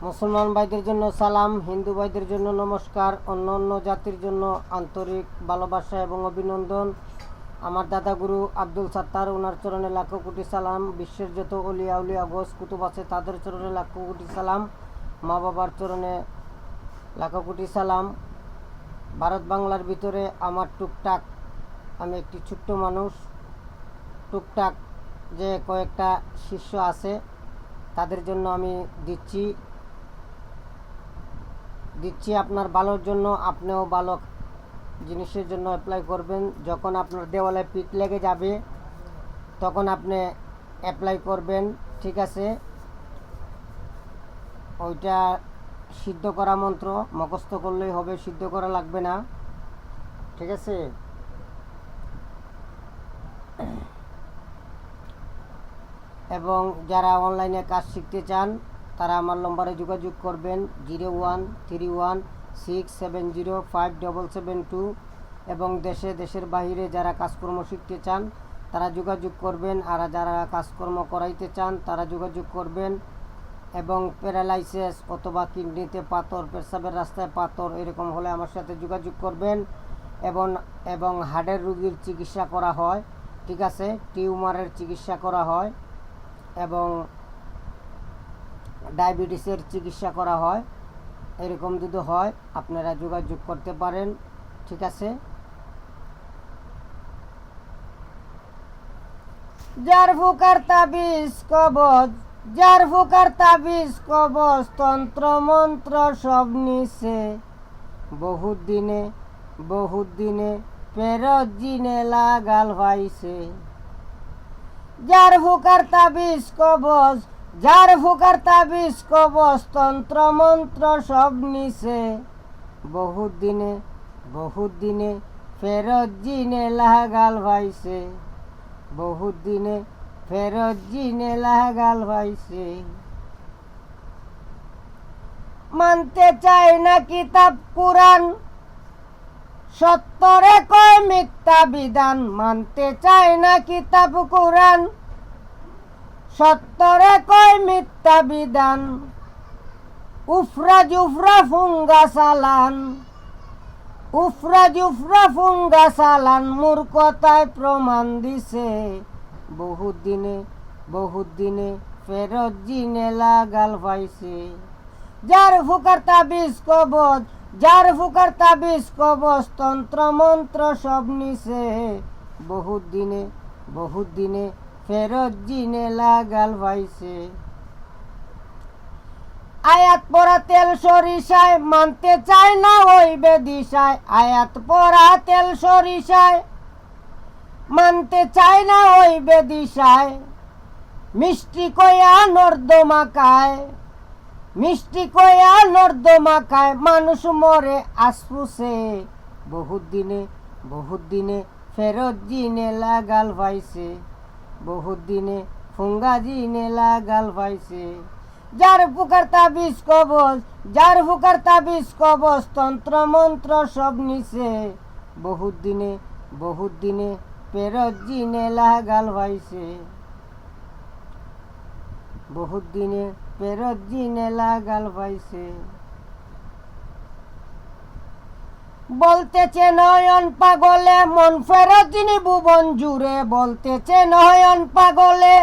মুসলমান ভাইদের জন্য সালাম, হিন্দু ভাইদের জন্য নমস্কার, অন্য অন্য জাতির জন্য আন্তরিক ভালোবাসা এবং অভিনন্দন। আমার দাদা গুরু আব্দুল সাত্তার, ওনার চরণে লাখো কোটি সালাম। বিশ্বের যত অলিয়া উলিয়া গোস কুতুব আছে তাদের চরণে লাখো কোটি সালাম। মা বাবার চরণে লাখো কোটি সালাম। ভারত বাংলার ভিতরে আমার টুকটাক, আমি একটি ছোট্ট মানুষ, টুকটাক যে কয়েকটা শিষ্য আছে তাদের জন্য আমি দিচ্ছি আপনার ভালোর জন্য। আপনিও ভালো জিনিসের জন্য অ্যাপ্লাই করবেন। যখন আপনার দেওয়ালে পিক লেগে যাবে তখন আপনি অ্যাপ্লাই করবেন, ঠিক আছে? ওইটা সিদ্ধ করা মন্ত্র মুখস্থ করলেই হবে, সিদ্ধ করা লাগবে না, ঠিক আছে? এবং যারা অনলাইনে কাজ শিখতে চান তারা আমার নম্বরে যোগাযোগ করবেন 013167057772। এবং দেশের বাইরে যারা কাজকর্ম শিখতে চান তারা যোগাযোগ করবেন, আর যারা কাজকর্ম করাইতে চান তারা যোগাযোগ করবেন। এবং প্যারালাইসিস অথবা কিডনিতে পাথর, পেশাবের রাস্তায় পাথর এরকম হলে আমার সাথে যোগাযোগ করবেন। এবং হার্টের রোগীর চিকিৎসা করা হয়, ঠিক আছে? টিউমারের চিকিৎসা করা হয় এবং ডায়াবেটিসের চিকিৎসা করা হয়। এরকম যদি হয় আপনারা যোগাযোগ করতে পারেন, ঠিক আছে? যার ফুকার তাবিজ কবজ, যার ফুকার তাবিজ কবজ, তন্ত্র মন্ত্র সব নিছে বহুত দিনে ফেরত জিনে লাগাল ভাইছে। যার ফুকার তাবিজ কবজ, যার ফুকার তাবিজ কবজ, তন্ত্র মন্ত্র সব নিছে বহুত দিনে ফেরত জিনে লাগাল ভাইছে। বহুত দিনে ফেরত জিনে লাগাল ভাইছে। মানতে চায় না কিতাব কুরআন, সত্তরে কয় মিথ্যা বিধান। মানতে চায় না কিতাব কুরআন, সত্তরে কয় মিথ্যা বিধান। উফরা জুফরা ফুঙ্গা সালান, উফরা জুফরা ফুঙ্গা সালান, মূর্খতায় প্রমাণ দিছে বহুত দিনে ফেরত জিনে লাগাল ভাইছে। যার ফুকার তাবিজ কবজ, যার ফুকার তাবিজ কবজ, তন্ত্র মন্ত্র সব নিছে বহুত দিনে ফেরত জিনে লাগাল ভাইছে। আয়াত পড়া তেল সরিষায়, মানতে চায় না ওই বেদিশায়। আয়াত পড়া তেল সরিষায়, মানতে চায় না ওই বেদিশায়। মিষ্টি কয়া নর্দমা খায়, মিষ্টি কয়া নর্দমা খায়। মানুষ মরে আসফুসে বহুত দিনে ফেরত জিনে লাগাল ভাইছে। বহুত দিনে ফুঙ্গা জিনে লাগাল ভাইছে। যার ফুকার তাবিজ কবজ, যার ফুকার তাবিজ কবজ, তন্ত্র মন্ত্র সব নিছে বহুত দিনে ফেরত জিনে লাগাল ভাইছে। বহুত দিনে ফেরত জিনে লাগাল ভাইছে। বলতেছে নয়ন পাগলে মন ফেরত জিনে ভুবন জুড়ে। বলতেছে নয়ন পাগলে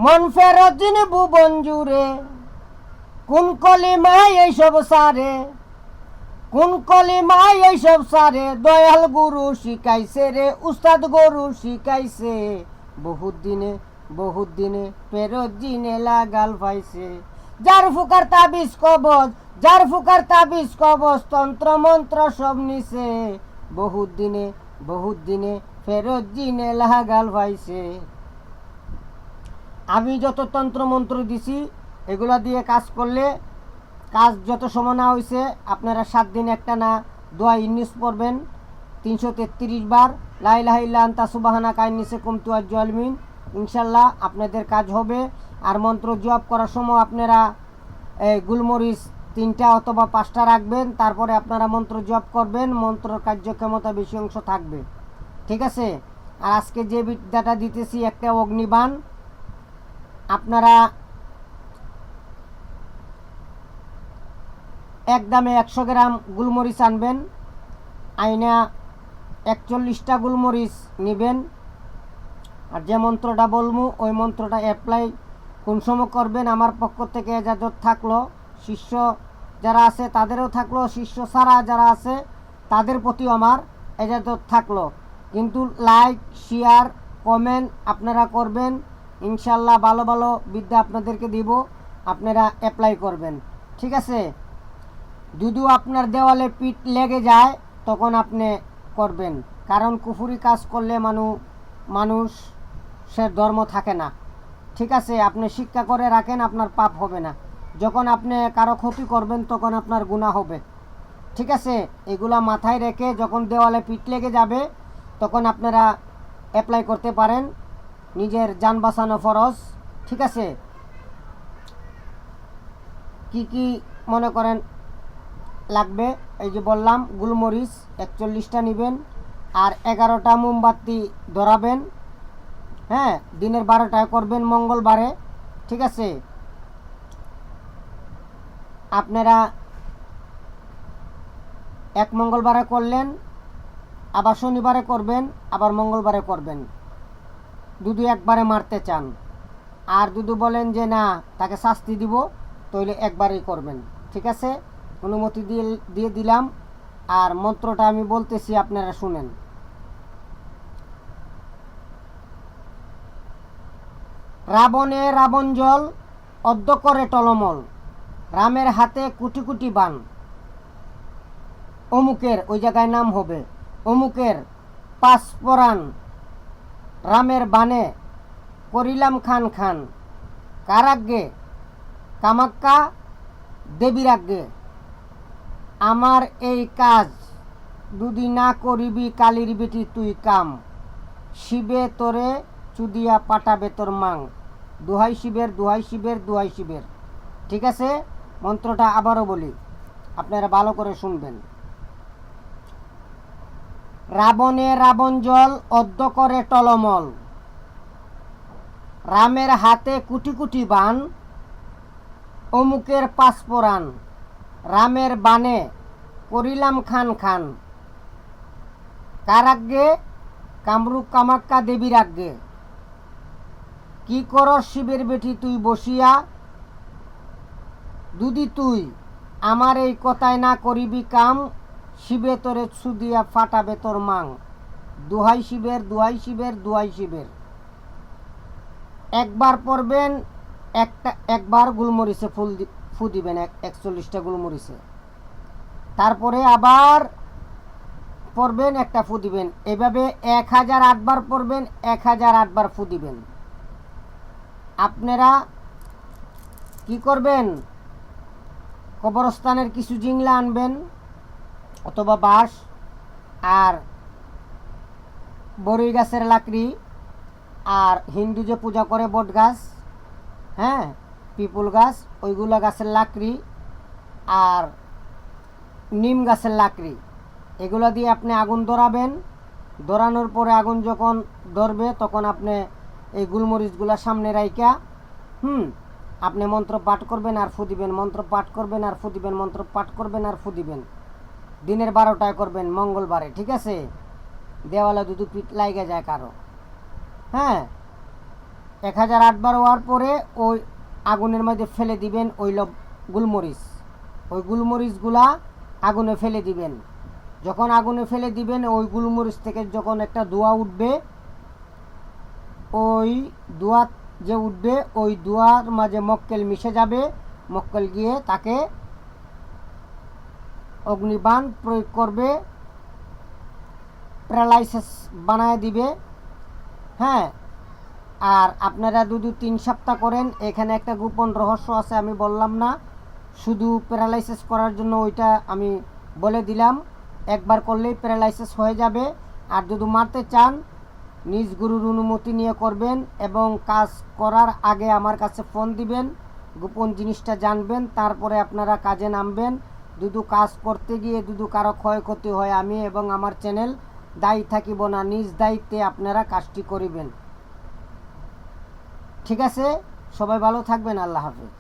মন ফেরত জিনে ভুবন জুড়ে। কোন কলিমায় এইসব সারে, কোন কলিমায় এইসব সারে। দয়াল গুরু শিখাইছে রে, উস্তাদ গুরু শিখাইছে বহুত দিনে ফেরত জিনে লাগাল ভাইছে। যার ফুকার তাবিজ কবজ, যার ফুকার তাবিজ কবজ, তন্ত্র মন্ত্র সব নিছে বহুত দিনে ফেরত জিনে লাগাল ভাইছে। আমি যত তন্ত্র মন্ত্র দিছি এগুলা দিয়ে কাজ করলে, কাজ যত সময় না হয়েছে আপনারা 7 দিন একটা না দোয়া ইউনিস পড়বেন 333 বার। লা ইলাহা ইল্লা আনতা সুবহানাকা ইন্নী কুনতু মিনাজ জালিমিন। ইনশাল্লাহ আপনাদের কাজ হবে। আর মন্ত্র জপ করার সময় আপনারা গুলমরিচ 3টা অথবা 5টা রাখবেন, তারপরে আপনারা মন্ত্র জপ করবেন। মন্ত্রের কার্যক্ষমতা বেশি অংশ থাকবে, ঠিক আছে? আর আজকে যে বিদ্যাটা দিতেছি একটা অগ্নিবাণ, আপনারা একদমে 100 গ্রাম গোলমরিচ আনবেন, আইনা 41টা গোলমরিচ নেবেন। আর যে মন্ত্রটা বলবো ওই মন্ত্রটা অ্যাপ্লাই কোন সময় করবেন আমার পক্ষ থেকে এজাজত থাকলো, শিষ্য যারা আছে তাদেরও থাকলো, শিষ্য ছাড়া যারা আছে তাদের প্রতিও আমার এজাজত থাকলো। কিন্তু লাইক শেয়ার কমেন্ট আপনারা করবেন, ইনশাল্লাহ ভালো ভালো বিদ্যা আপনাদেরকে দিব, আপনারা অ্যাপ্লাই করবেন। ঠিক আছে? যদিও আপনার দেওয়ালে পিঠ লেগে যায় তখন আপনি করবেন, কারণ কুফুরি কাজ করলে মানুষের ধর্ম থাকে না। ঠিক আছে? আপনি শিক্ষা করে রাখেন, আপনার পাপ হবে না। যখন আপনি কারো ক্ষতি করবেন তখন আপনার গুনাহ হবে। ঠিক আছে? এগুলা মাথায় রেখে যখন দেওয়ালে পিঠ লেগে যাবে তখন আপনারা অ্যাপ্লাই করতে পারেন, নিজের জান বাঁচানো ফরজ। ঠিক আছে? কি কি মনে করেন লাগবে, এই যে বললাম গোলমরিচ 41টা নেবেন, আর 11টা মোমবাতি ধরাবেন। হ্যাঁ, দিনের 12টায় করবেন মঙ্গলবারে। ঠিক আছে? আপনারা এক মঙ্গলবারে করলেন, আবার শনিবারে করবেন, আবার মঙ্গলবারে করবেন। দুদু একবারে মারতে চান আর দুদু বলেন যে না তাকে শাস্তি দিব, তাহলে একবারেই করবেন। ঠিক আছে? অনুমতি দিয়ে দিলাম। আর মন্ত্রটা আমি বলতেছি, আপনারা শুনেন। রাবণে রাবণ জল, অদ্য করে টলমল, রামের হাতে কুটি কুটি বান, অমুকের, ওই জায়গায় নাম হবে, অমুকের পাঁচপরাণ, রামের বানে করিলাম খান খান, কারাগ্যে কামাক্কা দেবীর আজ্ঞে, আমার এই কাজ দুদি না করিবি কালির বেটি তুই কাম, শিবে তোরে চুদিয়া পাঠাবে তোর মাং, দোহাই শিবের, দোহাই শিবের, দোহাই শিবের। ঠিক আছে? মন্ত্রটা আবারও বলি, আপনারা ভালো করে শুনবেন। রাবণে রাবণ জল, অদ্য করে টলমল, রামের হাতে কুটি কুটি বান, অমুকের পাঁচপরাণ, রামের বানে করিলাম খান খান, কারাগ্যে কামরূপ কামাক্কা দেবীর আজ্ঞে, কি কর শিবের বেটি তুই বসিয়া, দুদি তুই আমার এই কথায় না করিবি কাম, শিবে তোরে ছুদিয়া ফাটাবে তোর মাং, দোহাই শিবের, দোহাই শিবের, দোহাই শিবের। একবার পড়বেন, একবার গোলমরিচে ফু দিবেন 41টা গোলমরিচে, তারপরে আবার পড়বেন, একটা ফু দিবেন। এভাবে 1008 বার পড়বেন, 1008 বার ফু দিবেন। আপনারা কি করবেন, কবরস্থানের কিছু জিংলা আনবেন অথবা বাঁশ, আর বড়ই গাছের লাকড়ি, আর হিন্দু যে পূজা করে বট গাছ, হ্যাঁ পিপুল গাছ, ওইগুলো গাছের লাকড়ি, আর নিম গাছের লাকড়ি, এগুলো দিয়ে আপনি আগুন ধরাবেন। ধরানোর পরে আগুন যখন ধরবে তখন আপনি এই গোলমরিচগুলা সামনে রাইকা আপনি মন্ত্র পাঠ করবেন আর ফু দিবেন, মন্ত্র পাঠ করবেন আর ফু দিবেন, মন্ত্র পাঠ করবেন আর ফু দিবেন। দিনের 12টায় করবেন মঙ্গলবারে। ঠিক আছে? দেওয়ালে দুধু পিঠ লাইগে যায় কারো। হ্যাঁ, 1008 বার হওয়ার পরে ওই আগুনের মধ্যে ফেলে দিবেন ওই গোলমরিচ, ওই গোলমরিচগুলা আগুনে ফেলে দিবেন। যখন আগুনে ফেলে দিবেন ওই গোলমরিচ থেকে যখন একটা ধোঁয়া উঠবে, ওই ধোঁয়া যে উঠবে ওই ধোঁয়ার মাঝে মক্কেল মিশে যাবে, মক্কেল গিয়ে তাকে অগ্নিবাণ প্রয়োগ করবে, প্যারালাইসিস বানায় দিবে। হ্যাঁ, আর আপনারা 2-3 সপ্তাহ করেন। এখানে একটা গোপন রহস্য আছে, আমি বললাম না, শুধু প্যারালাইসিস করার জন্য ওইটা আমি বলে দিলাম। একবার করলেই প্যারালাইসিস হয়ে যাবে। আর যদি মারতে চান নিজ গুরুর অনুমতি নিয়ে করবেন, এবং কাজ করার আগে আমার কাছে ফোন দিবেন, গোপন জিনিসটা জানবেন, তারপরে আপনারা কাজে নামবেন। দুদু কাজ করতে গিয়ে দুদু কারো ক্ষয়ক্ষতি হয় আমি এবং আমার চ্যানেল দায়ী থাকিব না, নিজ দায়িত্বে আপনারা কাজটি করিবেন। ঠিক আছে? সবাই ভালো থাকবেন। আল্লাহ হাফেজ।